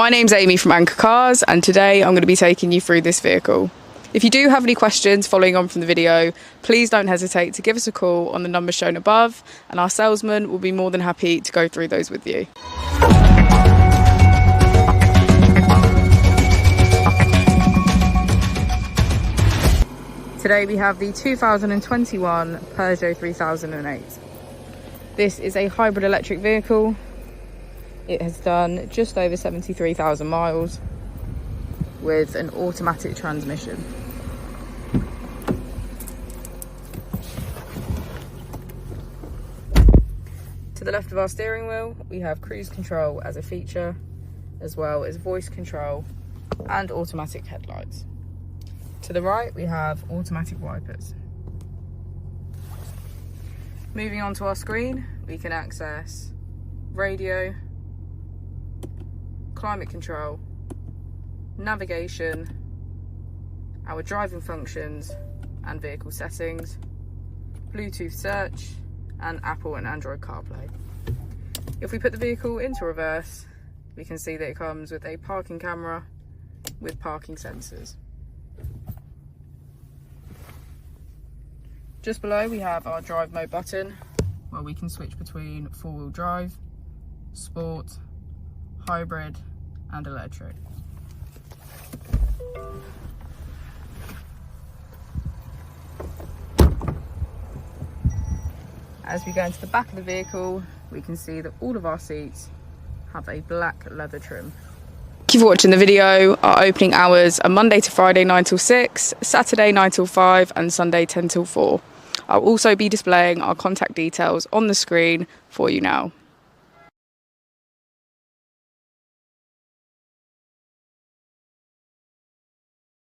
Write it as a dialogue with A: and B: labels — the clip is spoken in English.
A: My name's Amy from Anchor Cars, and today I'm going to be taking you through this vehicle. If you do have any questions following on from the video, please don't hesitate to give us a call on the number shown above, and our salesman will be more than happy to go through those with you. Today we have the 2021 Peugeot 3008. This is a hybrid electric vehicle. It has done just over 73,000 miles with an automatic transmission. To the left of our steering wheel, we have cruise control as a feature, as well as voice control and automatic headlights. To the right, we have automatic wipers. Moving on to our screen, we can access radio, climate control, navigation, our driving functions and vehicle settings, Bluetooth search, and Apple and Android CarPlay. If we put the vehicle into reverse, we can see that it comes with a parking camera with parking sensors. Just below we have our drive mode button, where we can switch between four-wheel drive, sport, hybrid and electric. As we go into the back of the vehicle, we can see that all of our seats have a black leather trim. Thank you for watching the video. Our opening hours are Monday to Friday 9 till 6, Saturday 9 till 5 and Sunday 10 till 4. I'll also be displaying our contact details on the screen for you now.